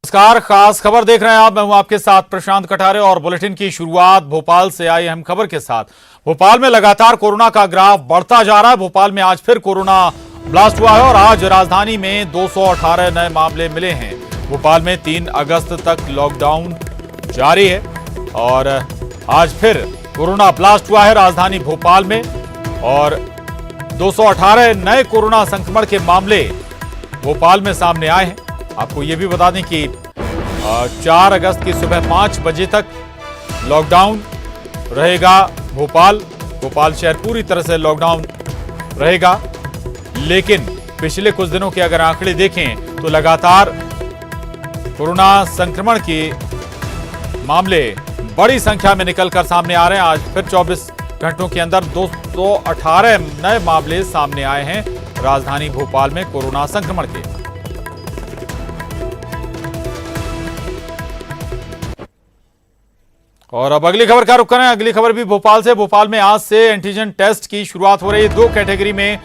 नमस्कार, खास खबर देख रहे हैं आप। मैं हूं आपके साथ प्रशांत कटारे और बुलेटिन की शुरुआत भोपाल से आई अहम खबर के साथ। भोपाल में लगातार कोरोना का ग्राफ बढ़ता जा रहा है। भोपाल में आज फिर कोरोना ब्लास्ट हुआ है और आज राजधानी में 218 नए मामले मिले हैं। भोपाल में 3 अगस्त तक लॉकडाउन जारी है और आज फिर कोरोना ब्लास्ट हुआ है राजधानी भोपाल में और 218 नए कोरोना संक्रमण के मामले भोपाल में सामने आए हैं। आपको यह भी बता दें कि 4 अगस्त की सुबह 5 बजे तक लॉकडाउन रहेगा। भोपाल शहर पूरी तरह से लॉकडाउन रहेगा, लेकिन पिछले कुछ दिनों के अगर आंकड़े देखें तो लगातार कोरोना संक्रमण के मामले बड़ी संख्या में निकलकर सामने आ रहे हैं। आज फिर 24 घंटों के अंदर 218 नए मामले सामने आए हैं राजधानी भोपाल में कोरोना संक्रमण के। और अब अगली खबर का रुख करें। अगली खबर भी भोपाल से। भोपाल में आज से एंटीजन टेस्ट की शुरुआत हो रही है। 2 कैटेगरी में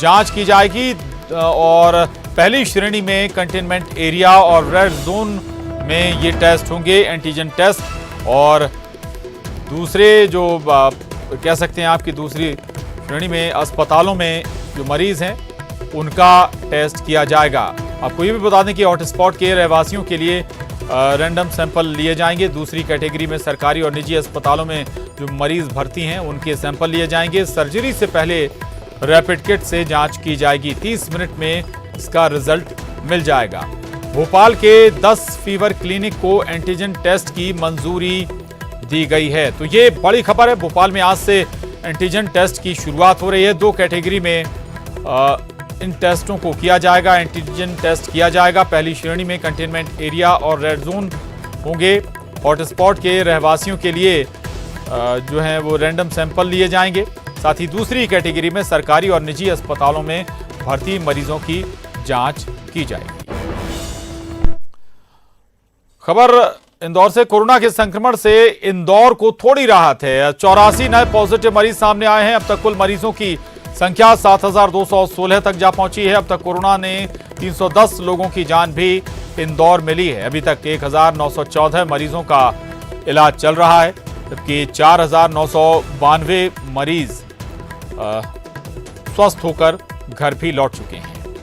जांच की जाएगी और पहली श्रेणी में कंटेनमेंट एरिया और रेड जोन में ये टेस्ट होंगे, एंटीजन टेस्ट। और दूसरे जो कह सकते हैं आपकी दूसरी श्रेणी में अस्पतालों में जो मरीज हैं उनका टेस्ट किया जाएगा। आपको ये भी बता दें कि हॉटस्पॉट के रहवासियों के लिए रैंडम सैंपल लिए जाएंगे। दूसरी कैटेगरी में सरकारी और निजी अस्पतालों में जो मरीज भर्ती हैं उनके सैंपल लिए जाएंगे। सर्जरी से पहले रैपिड किट से जांच की जाएगी। 30 मिनट में इसका रिजल्ट मिल जाएगा। भोपाल के 10 फीवर क्लिनिक को एंटीजन टेस्ट की मंजूरी दी गई है। तो ये बड़ी खबर है। भोपाल में आज से एंटीजन टेस्ट की शुरुआत हो रही है। 2 कैटेगरी में इन टेस्टों को किया जाएगा, एंटीजन टेस्ट किया जाएगा। पहली श्रेणी में कंटेनमेंट एरिया और रेड जोन होंगे। हॉटस्पॉट के रहवासियों के लिए जो है वो रैंडम सैंपल लिए जाएंगे। साथ ही दूसरी कैटेगरी में सरकारी और निजी अस्पतालों में भर्ती मरीजों की जांच की जाएगी। खबर इंदौर से। कोरोना के संक्रमण से इंदौर को थोड़ी राहत है। 84 नए पॉजिटिव मरीज सामने आए हैं। अब तक कुल मरीजों की संख्या 7216 तक जा पहुंची है। अब तक कोरोना ने 310 लोगों की जान भी इंदौर में ली है। अभी तक 1914 मरीजों का इलाज चल रहा है, जबकि 4992 मरीज स्वस्थ होकर घर भी लौट चुके हैं।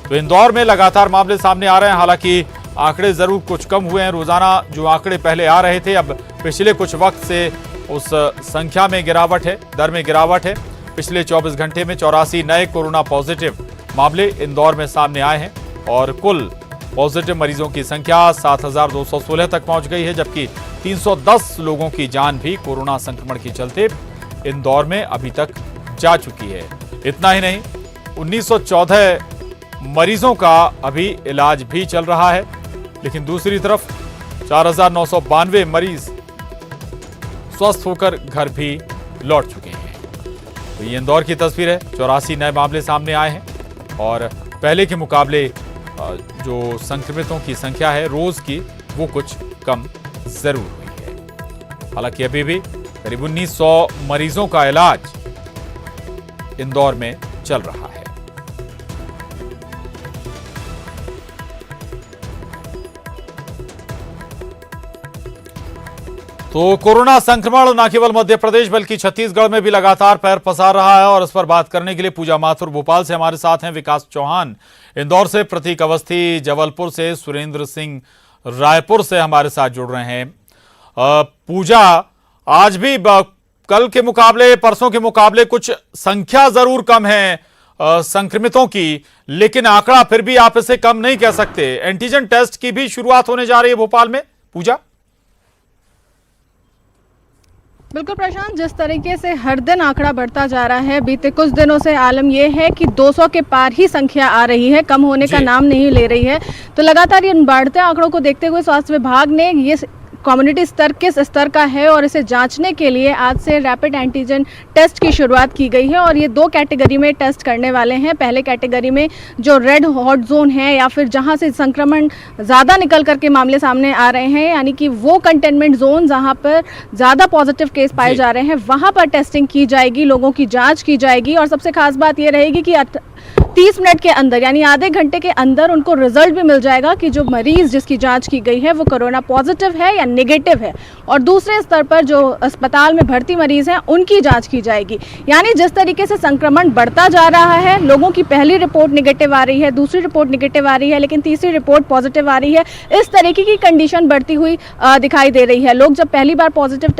तो इंदौर में लगातार मामले सामने आ रहे हैं। हालांकि आंकड़े जरूर कुछ कम हुए हैं। रोजाना जो आंकड़े पहले आ रहे थे, अब पिछले कुछ वक्त से उस संख्या में गिरावट है, दर में गिरावट है। पिछले 24 घंटे में 84 नए कोरोना पॉजिटिव मामले इंदौर में सामने आए हैं और कुल पॉजिटिव मरीजों की संख्या 7216 तक पहुंच गई है, जबकि 310 लोगों की जान भी कोरोना संक्रमण के चलते इंदौर में अभी तक जा चुकी है। इतना ही नहीं, 1914 मरीजों का अभी इलाज भी चल रहा है, लेकिन दूसरी तरफ 4992 मरीज स्वस्थ होकर घर भी लौट चुके हैं। तो ये इंदौर की तस्वीर है। 84 नए मामले सामने आए हैं और पहले के मुकाबले जो संक्रमितों की संख्या है रोज की, वो कुछ कम जरूर हुई है। हालांकि अभी भी करीब 1900 मरीजों का इलाज इंदौर में चल रहा है। तो कोरोना संक्रमण न केवल मध्य प्रदेश बल्कि छत्तीसगढ़ में भी लगातार पैर पसार रहा है और इस पर बात करने के लिए पूजा माथुर भोपाल से हमारे साथ हैं, विकास चौहान इंदौर से, प्रतीक अवस्थी जबलपुर से, सुरेंद्र सिंह रायपुर से हमारे साथ जुड़ रहे हैं। पूजा, आज भी कल के मुकाबले, परसों के मुकाबले कुछ संख्या जरूर कम है संक्रमितों की, लेकिन आंकड़ा फिर भी आप इसे कम नहीं कह सकते। एंटीजन टेस्ट की भी शुरुआत होने जा रही है भोपाल में। पूजा, बिल्कुल प्रशांत, जिस तरीके से हर दिन आंकड़ा बढ़ता जा रहा है, बीते कुछ दिनों से आलम यह है कि 200 के पार ही संख्या आ रही है, कम होने का नाम नहीं ले रही है। तो लगातार इन बढ़ते आंकड़ों को देखते हुए स्वास्थ्य विभाग ने ये कम्युनिटी स्तर किस स्तर का है और इसे जांचने के लिए आज से रैपिड एंटीजन टेस्ट की शुरुआत की गई है और ये 2 कैटेगरी में टेस्ट करने वाले हैं। पहले कैटेगरी में जो रेड हॉट जोन है या फिर जहां से संक्रमण ज़्यादा निकल करके मामले सामने आ रहे हैं, यानी कि वो कंटेनमेंट जोन जहां पर ज़्यादा पॉजिटिव केस पाए जा रहे हैं, वहां पर टेस्टिंग की जाएगी, लोगों की जाँच की जाएगी। और सबसे खास बात ये रहेगी कि 30 मिनट के अंदर यानी आधे घंटे के अंदर उनको रिजल्ट भी मिल जाएगा कि जो मरीज जिसकी जांच की गई है वो कोरोना पॉजिटिव है या नेगेटिव है। और दूसरे स्तर पर जो अस्पताल में भर्ती मरीज हैं उनकी जांच की जाएगी। यानी जिस तरीके से संक्रमण बढ़ता जा रहा है, लोगों की पहली रिपोर्ट नेगेटिव आ रही है, दूसरी रिपोर्ट नेगेटिव आ रही है, लेकिन तीसरी रिपोर्ट पॉजिटिव आ रही है, इस तरीके की कंडीशन बढ़ती हुई दिखाई दे रही है। लोग जब पहली बार पॉजिटिव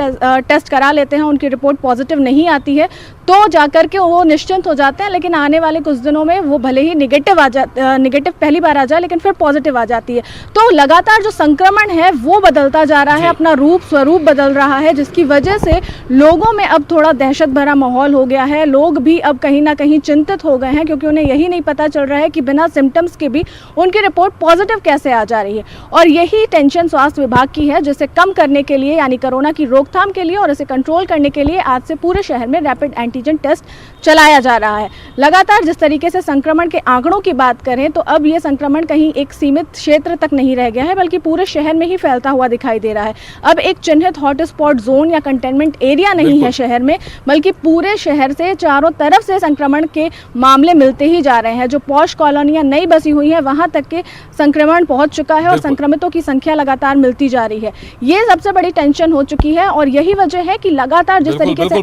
टेस्ट करा लेते हैं, उनकी रिपोर्ट पॉजिटिव नहीं आती है तो जाकर के वो निश्चिंत हो जाते हैं, लेकिन आने वाले कुछ दिनों में वो भले ही नेगेटिव पहली बार आ जाए लेकिन फिर पॉजिटिव आ जाती है। तो लगातार जो संक्रमण है वो बदलता जा रहा है, अपना रूप स्वरूप बदल रहा है, जिसकी वजह से लोगों में अब थोड़ा दहशत भरा माहौल हो गया है। लोग भी अब कहीं ना कहीं चिंतित हो गए हैं, क्योंकि उन्हें यही नहीं पता चल रहा है कि बिना सिम्टम्स के भी उनकी रिपोर्ट पॉजिटिव कैसे आ जा रही है। और यही टेंशन स्वास्थ्य विभाग की है, जिसे कम करने के लिए यानी कोरोना की रोकथाम के लिए और इसे कंट्रोल करने के लिए आज से पूरे शहर में रैपिड एंटीजन टेस्ट चलाया जा रहा है। लगातार जिस तरीके से संक्रमण के आंकड़ों की बात करें तो अब ये संक्रमण कहीं एक सीमित क्षेत्र तक नहीं रह गया है, बल्कि पूरे शहर में ही फैलता हुआ दिखाई दे रहा है। अब एक चिन्हित हॉटस्पॉट जोन या कंटेनमेंट एरिया नहीं है शहर में, बल्कि पूरे शहर से चारों तरफ से संक्रमण के मामले मिलते ही जा रहे हैं। जो पॉश कॉलोनियां नई बसी हुई हैं वहां तक के संक्रमण पहुंच चुका है और संक्रमितों की संख्या लगातार मिलती जा रही है। ये सबसे बड़ी टेंशन हो चुकी है और यही वजह है कि लगातार जिस तरीके से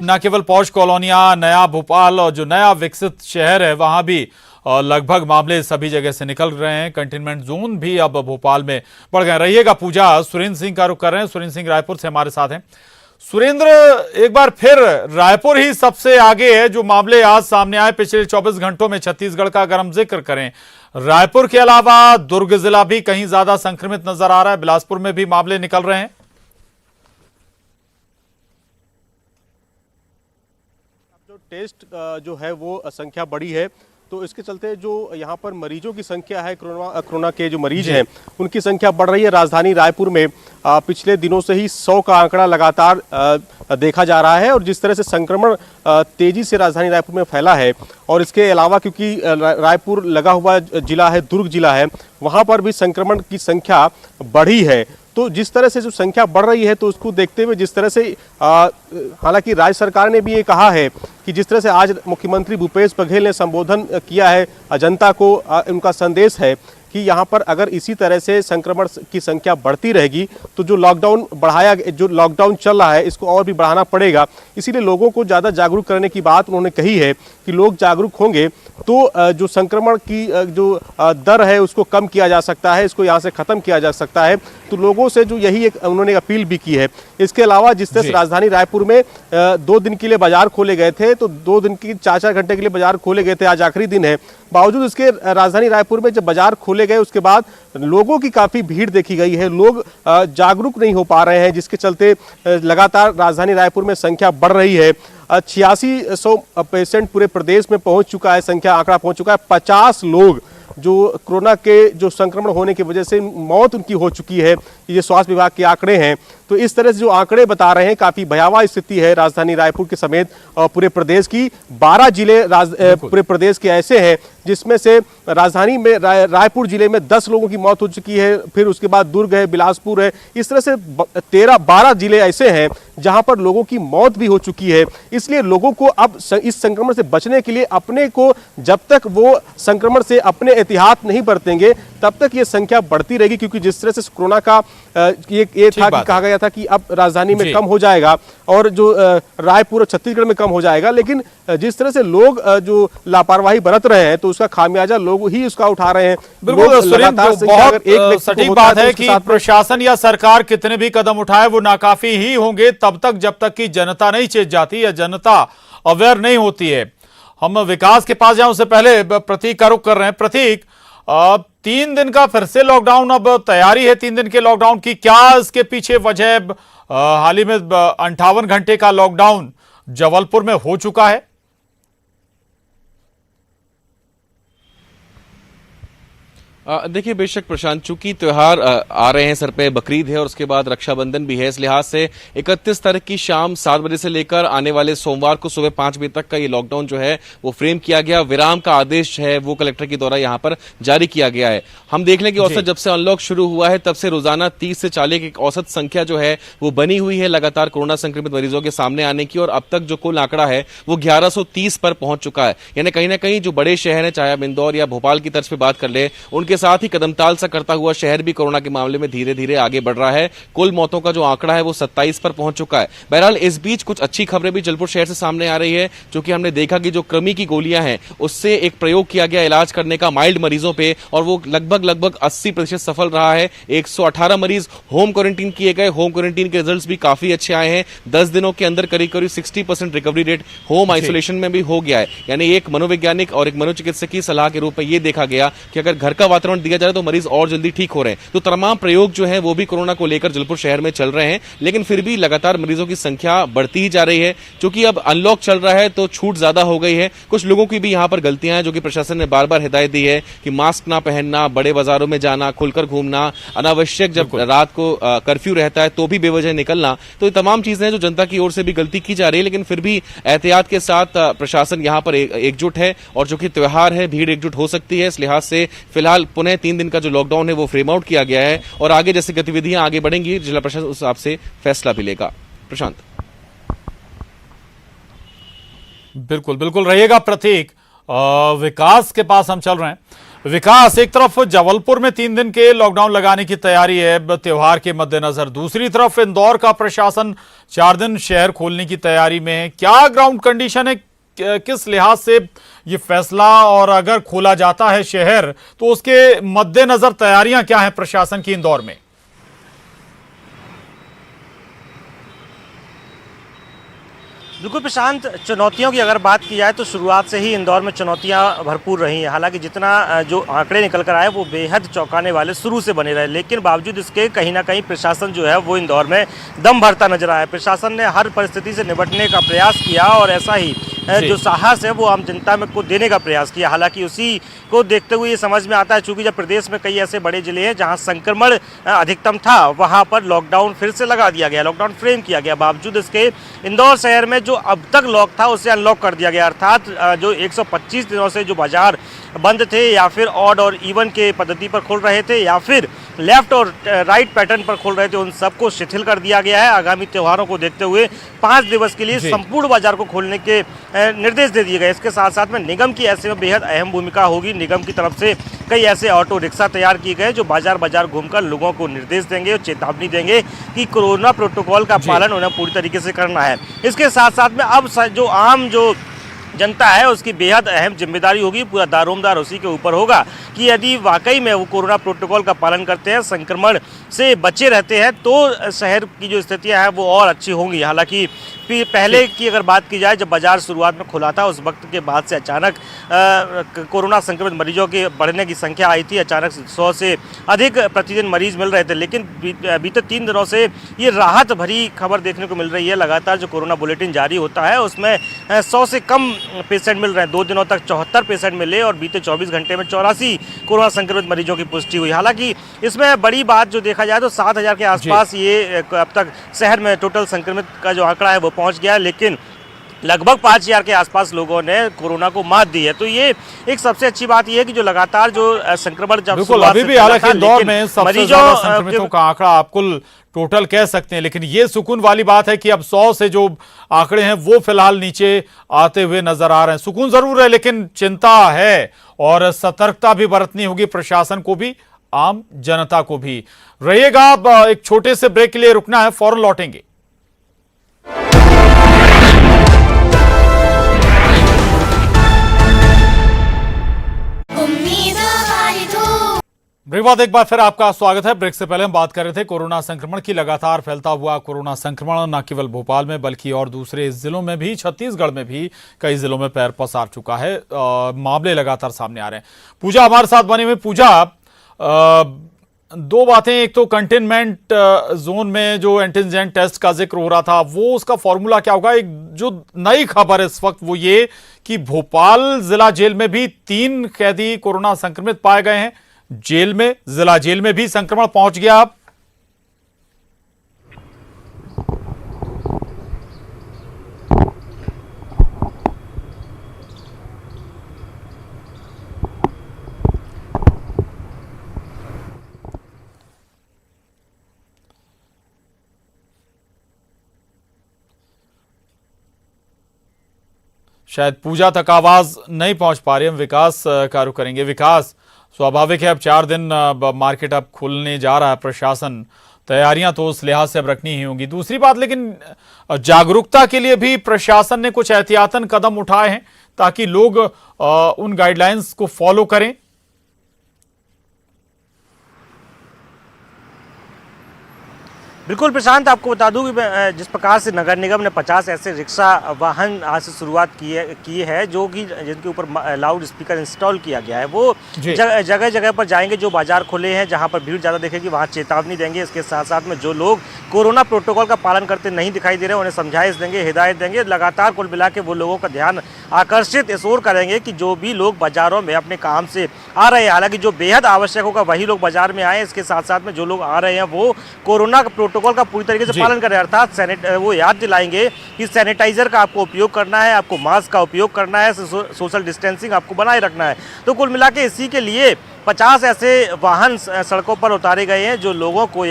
न केवल पॉश कॉलोनियां, नया भोपाल और जो नया विकसित शहर है वहां भी लगभग मामले सभी जगह से निकल रहे हैं। कंटेनमेंट जोन भी अब भोपाल में बढ़ गए। रहिएगा पूजा, सुरेंद्र सिंह का रुख कर रहे हैं। सुरेंद्र सिंह रायपुर से हमारे साथ हैं। सुरेंद्र, एक बार फिर रायपुर ही सबसे आगे है। जो मामले आज सामने आए पिछले 24 घंटों में, छत्तीसगढ़ का अगर हम जिक्र करें, रायपुर के अलावा दुर्ग जिला भी कहीं ज्यादा संक्रमित नजर आ रहा है, बिलासपुर में भी मामले निकल रहे हैं। जो टेस्ट जो है वो संख्या बड़ी है, तो इसके चलते जो यहाँ पर मरीजों की संख्या है, कोरोना के जो मरीज हैं उनकी संख्या बढ़ रही है। राजधानी रायपुर में पिछले दिनों से ही 100 का आंकड़ा लगातार देखा जा रहा है और जिस तरह से संक्रमण तेजी से राजधानी रायपुर में फैला है, और इसके अलावा क्योंकि रायपुर लगा हुआ जिला है, दुर्ग जिला है, वहाँ पर भी संक्रमण की संख्या बढ़ी है। तो जिस तरह से जो संख्या बढ़ रही है तो उसको देखते हुए जिस तरह से हालांकि राज्य सरकार ने भी ये कहा है कि जिस तरह से आज मुख्यमंत्री भूपेश बघेल ने संबोधन किया है जनता को, उनका संदेश है कि यहाँ पर अगर इसी तरह से संक्रमण की संख्या बढ़ती रहेगी तो जो लॉकडाउन चल रहा है इसको और भी बढ़ाना पड़ेगा। इसीलिए लोगों को ज़्यादा जागरूक करने की बात उन्होंने कही है कि लोग जागरूक होंगे तो जो संक्रमण की जो दर है उसको कम किया जा सकता है, इसको यहाँ से ख़त्म किया जा सकता है। तो लोगों से जो यही एक उन्होंने अपील भी की है। इसके अलावा जिस तरह से राजधानी रायपुर में 2 दिन के लिए बाजार खोले गए थे, तो 2 दिन की 4-4 घंटे के लिए बाजार खोले गए थे, आज आखिरी दिन है। बावजूद इसके राजधानी रायपुर में जब बाजार खोले गए उसके बाद लोगों की काफ़ी भीड़ देखी गई है, लोग जागरूक नहीं हो पा रहे हैं, जिसके चलते लगातार राजधानी रायपुर में संख्या बढ़ रही है। 8600 पेशेंट पूरे प्रदेश में पहुंच चुका है, संख्या आंकड़ा पहुंच चुका है। 50 लोग जो कोरोना के जो संक्रमण होने की वजह से मौत उनकी हो चुकी है, ये स्वास्थ्य विभाग के आंकड़े हैं। तो इस तरह से जो आंकड़े बता रहे हैं काफ़ी भयावह स्थिति है राजधानी रायपुर के समेत पूरे प्रदेश की। 12 जिले पूरे प्रदेश के ऐसे हैं जिसमें से राजधानी में रायपुर जिले में 10 लोगों की मौत हो चुकी है, फिर उसके बाद दुर्ग है, बिलासपुर है, इस तरह से 12 जिले ऐसे हैं जहां पर लोगों की मौत भी हो चुकी है। इसलिए लोगों को अब इस संक्रमण से बचने के लिए अपने को, जब तक वो संक्रमण से अपने एहतियात नहीं बरतेंगे तब तक ये संख्या बढ़ती रहेगी, क्योंकि जिस तरह से कोरोना का ये था कि कहा गया था कि अब राजधानी में कम हो जाएगा और जो रायपुर और छत्तीसगढ़ में कम हो जाएगा, लेकिन जिस तरह से लोग जो लापरवाही बरत रहे हैं तो उसका खामियाजा लोग ही उसका उठा रहे हैं। बिल्कुल, बहुत सटीक बात है कि प्रशासन या सरकार कितने भी कदम उठाए वो नाकाफी ही होंगे तब तक जब तक कि जनता नहीं चेत जाती या जनता अवेयर नहीं होती है। हम विकास के पास जाएं उससे पहले प्रतीक का रुख कर रहे हैं। प्रतीक, 3 दिन का फिर से लॉकडाउन, अब तैयारी है 3 दिन के लॉकडाउन की, क्या इसके पीछे वजह? हाल ही में 58 घंटे का लॉकडाउन जबलपुर में हो चुका है। देखिए बेशक प्रशांत, चूंकि त्योहार आ रहे हैं, सर पे बकरीद है और उसके बाद रक्षाबंधन भी है, इस लिहाज से 31 तारीख की शाम 7 बजे से लेकर आने वाले सोमवार को सुबह 5 बजे तक का ये लॉकडाउन जो है वो फ्रेम किया गया। विराम का आदेश है वो कलेक्टर के द्वारा यहाँ पर जारी किया गया है। हम देख लें कि औसत जब से अनलॉक शुरू हुआ है तब से रोजाना 30 से 40 की औसत संख्या जो है वो बनी हुई है लगातार कोरोना संक्रमित मरीजों के सामने आने की, और अब तक जो कुल आंकड़ा है वो 1130 पर पहुंच चुका है। यानी कहीं ना कहीं जो बड़े शहर है, चाहे आप इंदौर या भोपाल की तर्ज पे बात कर ले, उनके साथ ही कदमताल सा करता हुआ शहर भी कोरोना के मामले में धीरे धीरे आगे बढ़ रहा है। कुल मौतों का जो आंकड़ा है वो 27 पर पहुंच चुका है। बहरहाल इस बीच कुछ अच्छी खबरें भी जलपुर शहर से सामने आ रही है, क्योंकि हमने देखा कि जो कृमि की गोलियां हैं उससे एक प्रयोग किया गया इलाज करने का माइल्ड मरीजों पे, और वो लगभग 80% सफल रहा है। 118 मरीज होम क्वारंटीन किए गए। होम क्वारंटीन के रिजल्ट्स भी काफी अच्छे आए हैं। 10 दिनों के अंदर करीब 60% रिकवरी रेट होम आइसोलेशन में भी हो गया है। यानी एक मनोवैज्ञानिक और एक मनोचिकित्सक की सलाह के रूप में यह देखा गया कि अगर घर का वातावरण दिया जाए तो मरीज और जल्दी ठीक हो रहे हैं। तो तमाम प्रयोग जो है वो भी कोरोना को लेकर जलपुर शहर में चल रहे हैं, लेकिन फिर भी लगातार मरीजों की संख्या बढ़ती ही जा रही है। क्योंकि अब अनलॉक चल रहा है तो छूट ज्यादा हो गई है। कुछ लोगों की भी यहां पर गलतियां हैं, जो कि प्रशासन ने बार बार हिदायत दी है कि मास्क ना पहनना, बड़े बाजारों में जाना, खुलकर घूमना, अनावश्यक जब रात को कर्फ्यू रहता है तो भी बेवजह निकलना। तो ये तमाम चीजें हैं जो जनता की ओर से भी गलती की जा रही है, लेकिन फिर भी एहतियात के साथ प्रशासन यहां पर एकजुट है। और जो कि त्योहार है, भीड़ एकजुट हो सकती है, इस लिहाज से फिलहाल पुनः 3 दिन का जो लॉकडाउन है वो फ्रेम आउट किया गया है, और आगे जैसे गतिविधियां आगे बढ़ेंगी जिला प्रशासन उस हिसाब से फैसला भी लेगा। प्रशांत। बिल्कुल बिल्कुल रहिएगा प्रतीक। विकास के पास हम चल रहे हैं। विकास, एक तरफ जबलपुर में 3 दिन के लॉकडाउन लगाने की तैयारी है त्योहार के मद्देनजर, दूसरी तरफ इंदौर का प्रशासन 4 दिन शहर खोलने की तैयारी में है। क्या ग्राउंड कंडीशन है, किस लिहाज से ये फैसला, और अगर खोला जाता है शहर तो उसके मद्देनजर तैयारियां क्या हैं प्रशासन की इंदौर में? बिल्कुल प्रशांत, चुनौतियों की अगर बात की जाए तो शुरुआत से ही इंदौर में चुनौतियां भरपूर रही हैं। हालांकि जितना जो आंकड़े निकल कर आए वो बेहद चौंकाने वाले शुरू से बने रहे, लेकिन बावजूद इसके कहीं ना कहीं प्रशासन जो है वो इंदौर में दम भरता नजर आया। प्रशासन ने हर परिस्थिति से निपटने का प्रयास किया, और ऐसा ही जो साहस है वो आम जनता में को देने का प्रयास किया। हालांकि उसी को देखते हुए ये समझ में आता है, चूंकि जब प्रदेश में कई ऐसे बड़े जिले हैं जहां संक्रमण अधिकतम था, वहां पर लॉकडाउन फिर से लगा दिया गया, लॉकडाउन फ्रेम किया गया। बावजूद इसके इंदौर शहर में जो अब तक लॉक था उसे अनलॉक कर दिया गया, अर्थात जो 125 दिनों से जो बाजार बंद थे, या फिर ऑड और इवन के पद्धति पर खुल रहे थे, या फिर लेफ्ट और राइट पैटर्न पर खुल रहे थे, उन सबको शिथिल कर दिया गया है। आगामी त्योहारों को देखते हुए 5 दिवस के लिए संपूर्ण बाजार को खोलने के निर्देश दे दिए गए। इसके साथ साथ में निगम की ऐसे में बेहद अहम भूमिका होगी। निगम की तरफ से कई ऐसे ऑटो रिक्शा तैयार किए गए जो बाजार बाजार घूमकर लोगों को निर्देश देंगे और चेतावनी देंगे कि कोरोना प्रोटोकॉल का पालन उन्हें पूरी तरीके से करना है। इसके साथ साथ में अब जो आम जो जनता है उसकी बेहद अहम जिम्मेदारी होगी, पूरा दारोमदार उसी के ऊपर होगा कि यदि वाकई में वो कोरोना प्रोटोकॉल का पालन करते हैं, संक्रमण से बचे रहते हैं, तो शहर की जो स्थितियां हैं वो और अच्छी होंगी। हालांकि पहले की अगर बात की जाए, जब बाजार शुरुआत में खुला था उस वक्त के बाद से अचानक कोरोना संक्रमित मरीजों के बढ़ने की संख्या आई थी। अचानक 100 से अधिक प्रतिदिन मरीज मिल रहे थे, लेकिन बीते 3 दिनों से ये राहत भरी खबर देखने को मिल रही है। लगातार जो कोरोना बुलेटिन जारी होता है उसमें 100 से कम पेशेंट मिल रहे हैं। 2 दिनों तक 74 पेशेंट मिले और बीते 24 घंटे में 84 कोरोना संक्रमित मरीजों की पुष्टि हुई। हालांकि इसमें बड़ी बात जो देखा जाए तो 7000 के आसपास ये अब तक शहर में टोटल संक्रमित का जो आंकड़ा है वो पहुंच गया है, लेकिन लगभग 5000 के आसपास लोगों ने कोरोना को मात दी है। तो ये एक सबसे अच्छी बात ये है कि जो लगातार जो संक्रमण जब अभी भी हालांकि इंदौर में सबसे ज्यादा संक्रमितों का आंकड़ा आप कुल टोटल कह सकते हैं, लेकिन ये सुकून वाली बात है कि अब 100 से जो आंकड़े हैं वो फिलहाल नीचे आते हुए नजर आ रहे हैं। सुकून जरूर है, लेकिन चिंता है और सतर्कता भी बरतनी होगी प्रशासन को भी, आम जनता को भी। रहिएगा, एक छोटे से ब्रेक के लिए रुकना है, फौरन लौटेंगे। ब्रेक बाद एक बार फिर आपका स्वागत है। ब्रेक से पहले हम बात कर रहे थे कोरोना संक्रमण की। लगातार फैलता हुआ कोरोना संक्रमण न केवल भोपाल में बल्कि और दूसरे जिलों में भी, छत्तीसगढ़ में भी कई जिलों में पैर पसार चुका है। मामले लगातार सामने आ रहे हैं। पूजा हमारे साथ बने हुए। पूजा, 2 बातें, एक तो कंटेनमेंट जोन में जो एंटीजन टेस्ट का जिक्र हो रहा था, वो उसका फॉर्मूला क्या होगा? एक जो नई खबर है इस वक्त वो ये कि भोपाल जिला जेल में भी 3 कैदी कोरोना संक्रमित पाए गए हैं, जेल में, जिला जेल में भी संक्रमण पहुंच गया। अब शायद पूजा तक आवाज नहीं पहुंच पा रही। हम विकास का रुख करेंगे। विकास, स्वाभाविक है अब 4 दिन मार्केट अब खुलने जा रहा है, प्रशासन तैयारियां तो उस लिहाज से अब रखनी ही होंगी। दूसरी बात, लेकिन जागरूकता के लिए भी प्रशासन ने कुछ एहतियातन कदम उठाए हैं ताकि लोग उन गाइडलाइंस को फॉलो करें। बिल्कुल प्रशांत, आपको बता दूं कि जिस प्रकार से नगर निगम ने 50 ऐसे रिक्शा वाहन आज से शुरुआत की है जो कि जिनके ऊपर लाउड स्पीकर इंस्टॉल किया गया है, वो जगह जगह पर जाएंगे। जो बाजार खुले हैं जहां पर भीड़ ज़्यादा दिखेगी वहां चेतावनी देंगे। इसके साथ साथ में जो लोग कोरोना प्रोटोकॉल का पालन करते नहीं दिखाई दे रहे हैं उन्हें समझाइश देंगे, हिदायत देंगे। लगातार कुल मिला के वो लोगों का ध्यान आकर्षित इस ओर करेंगे कि जो भी लोग बाजारों में अपने काम से आ रहे हैं, हालांकि जो बेहद आवश्यक होगा वही लोग बाजार में आए। इसके साथ साथ में जो लोग आ रहे हैं वो कोरोना प्रोटोकॉल का पूरी तरीके से पालन करें, अर्थात वो याद दिलाएंगे कि सैनिटाइजर का आपको उपयोग करना है, आपको मास्क का उपयोग करना है, सोशल डिस्टेंसिंग आपको बनाए रखना है। तो कुल मिला के इसी के लिए 50 ऐसे वाहन सड़कों पर उतारे गए हैं जो लोगों को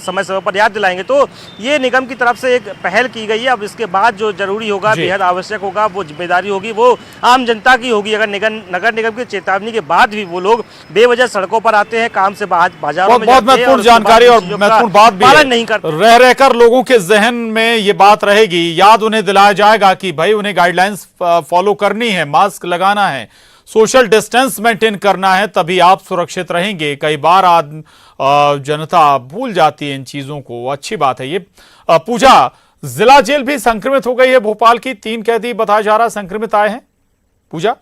समय समय पर याद दिलाएंगे। तो ये निगम की तरफ से एक पहल की गई है। अब इसके बाद जो जरूरी होगा, बेहद आवश्यक होगा, वो जिम्मेदारी होगी वो आम जनता की होगी। अगर नगर निगम की चेतावनी के बाद भी वो लोग बेवजह सड़कों पर आते हैं, काम से बाजारों में बहुत महत्वपूर्ण जानकारी और महत्वपूर्ण बात भी पालन नहीं करते, रह रहकर लोगों के जहन में ये बात रहेगी, याद उन्हें दिलाया जाएगा कि भाई उन्हें गाइडलाइंस फॉलो करनी है, मास्क लगाना है, सोशल डिस्टेंस मेंटेन करना है, तभी आप सुरक्षित रहेंगे। कई बार जनता भूल जाती है इन चीजों को, अच्छी बात है ये। पूजा, जिला जेल भी संक्रमित हो गई है भोपाल की, 3 कैदी बताया जा रहा है संक्रमित आए हैं। पूजा,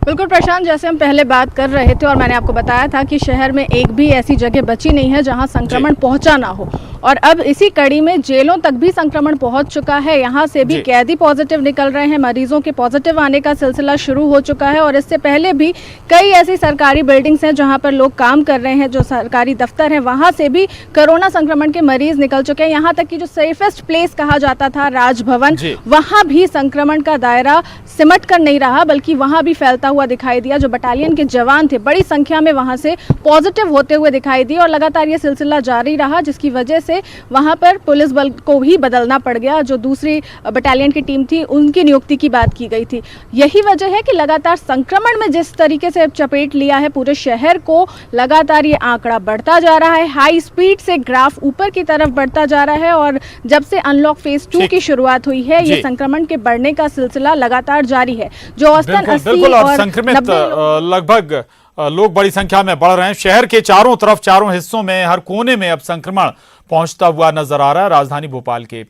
बिल्कुल प्रशांत, जैसे हम पहले बात कर रहे थे और मैंने आपको बताया था कि शहर में एक भी ऐसी जगह बची नहीं है जहां संक्रमण पहुंचा ना हो, और अब इसी कड़ी में जेलों तक भी संक्रमण पहुंच चुका है। यहां से भी कैदी पॉजिटिव निकल रहे हैं, मरीजों के पॉजिटिव आने का सिलसिला शुरू हो चुका है। और इससे पहले भी कई ऐसी सरकारी बिल्डिंग्स हैं जहां पर लोग काम कर रहे हैं, जो सरकारी दफ्तर हैं, वहां से भी कोरोना संक्रमण के मरीज निकल चुके हैं। यहाँ तक कि जो सेफेस्ट प्लेस कहा जाता था राजभवन, वहां भी संक्रमण का दायरा सिमट कर नहीं रहा, बल्कि वहां भी फैलता हुआ दिखाई दिया। जो बटालियन के जवान थे बड़ी संख्या में वहां से पॉजिटिव होते हुए दिखाई दिए, और लगातार ये सिलसिला जारी रहा, जिसकी वजह से वहां पर पुलिस बल को भी बदलना पड़ गया। जो दूसरी बटालियन की टीम थी उनकी नियुक्ति की बात की गई थी। यही वजह है कि लगातार संक्रमण में जिस तरीके से चपेट लिया है पूरे शहर को, लगातार ये आंकड़ा बढ़ता जा रहा है। हाई स्पीड से ग्राफ ऊपर की तरफ बढ़ता जा रहा है, और जब से अनलॉक फेज 2 की शुरुआत हुई है, ये संक्रमण के बढ़ने का सिलसिला लगातार जारी है। जो औसतन 80 और संक्रमित लगभग लोग बड़ी संख्या में बढ़ रहे हैं। शहर के चारों तरफ, चारों हिस्सों में, हर कोने में अब संक्रमण पहुंचता हुआ नजर आ रहा है। राजधानी भोपाल के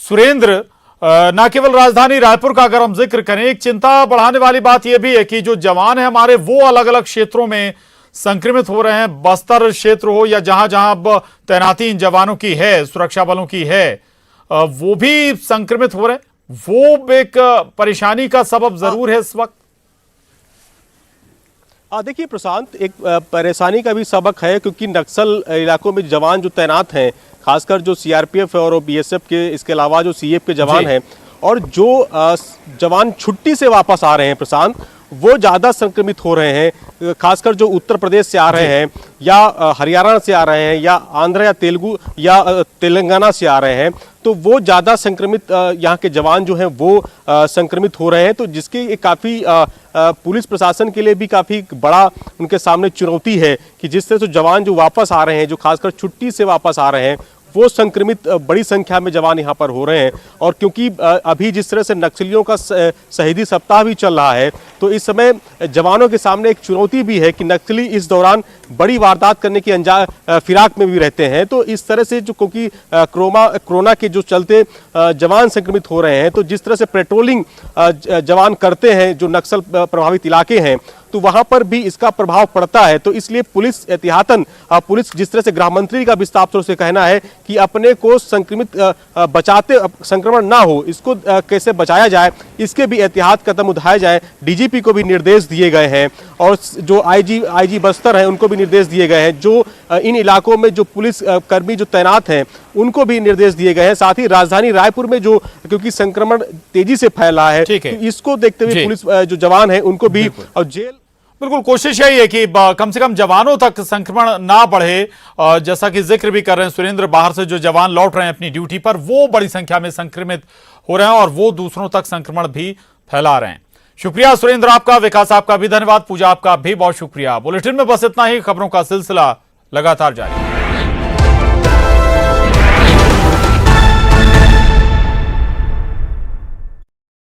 सुरेंद्र, न केवल राजधानी रायपुर का अगर हम जिक्र करें, एक चिंता बढ़ाने वाली बात यह भी है कि जो जवान है हमारे, वो अलग अलग क्षेत्रों में संक्रमित हो रहे हैं। बस्तर क्षेत्र हो या जहां जहां अब तैनाती इन जवानों की है, सुरक्षा बलों की है, वो भी संक्रमित हो रहे हैं। वो एक परेशानी का सबब जरूर है इस वक्त। देखिए प्रशांत, एक परेशानी का भी सबक है, क्योंकि नक्सल इलाकों में जवान जो तैनात हैं, खासकर जो सीआरपीएफ और बीएसएफ के, इसके अलावा जो सीएफ के जवान हैं, और जो जवान छुट्टी से वापस आ रहे हैं प्रशांत, वो ज़्यादा संक्रमित हो रहे हैं। खासकर जो उत्तर प्रदेश से आ रहे हैं, या हरियाणा से आ रहे हैं, या आंध्र या तेलुगु या तेलंगाना से आ रहे हैं, तो वो ज़्यादा संक्रमित यहाँ के जवान जो हैं वो संक्रमित हो रहे हैं। तो जिसकी काफ़ी पुलिस प्रशासन के लिए भी काफ़ी बड़ा उनके सामने चुनौती है कि जिस तरह से जवान जो वापस आ रहे हैं, जो खासकर छुट्टी से वापस आ रहे हैं, वो संक्रमित बड़ी संख्या में जवान यहाँ पर हो रहे हैं। और क्योंकि अभी जिस तरह से नक्सलियों का शहीदी सप्ताह भी चल रहा है, तो इस समय जवानों के सामने एक चुनौती भी है कि नक्सली इस दौरान बड़ी वारदात करने की फिराक में भी रहते हैं। तो इस तरह से जो, क्योंकि कोरोना के जो चलते जवान संक्रमित हो रहे हैं, तो जिस तरह से पेट्रोलिंग जवान करते हैं जो नक्सल प्रभावित इलाके हैं, तो वहां पर भी इसका प्रभाव पड़ता है। तो इसलिए पुलिस एहतियातन, पुलिस जिस तरह से गृह मंत्री का भी साफ तौर से कहना है कि अपने को संक्रमित बचाते, संक्रमण ना हो, इसको कैसे बचाया जाए, इसके भी एहतियात कदम उठाए जाए। डीजीपी डीजीपी को भी निर्देश दिए गए हैं और जो आईजी बस्तर है उनको भी निर्देश दिए गए हैं। जो इन इलाकों में जो पुलिस कर्मी जो तैनात हैं उनको भी निर्देश दिए गए हैं। साथ ही राजधानी रायपुर में जो क्योंकि संक्रमण तेजी से फैला है, ठीक है। तो इसको देखते हुए जी। पुलिस जो जवान है उनको भी और जेल बिल्कुल कोशिश यही है कि कम से कम जवानों तक संक्रमण ना बढ़े। जैसा कि जिक्र भी कर रहे हैं सुरेंद्र, बाहर से जो जवान लौट रहे हैं अपनी ड्यूटी पर, वो बड़ी संख्या में संक्रमित हो रहे हैं और वो दूसरों तक संक्रमण भी फैला रहे हैं। शुक्रिया सुरेंद्र आपका, विकास आपका भी धन्यवाद, पूजा आपका भी बहुत शुक्रिया। बुलेटिन में बस इतना ही। खबरों का सिलसिला लगातार जारी है।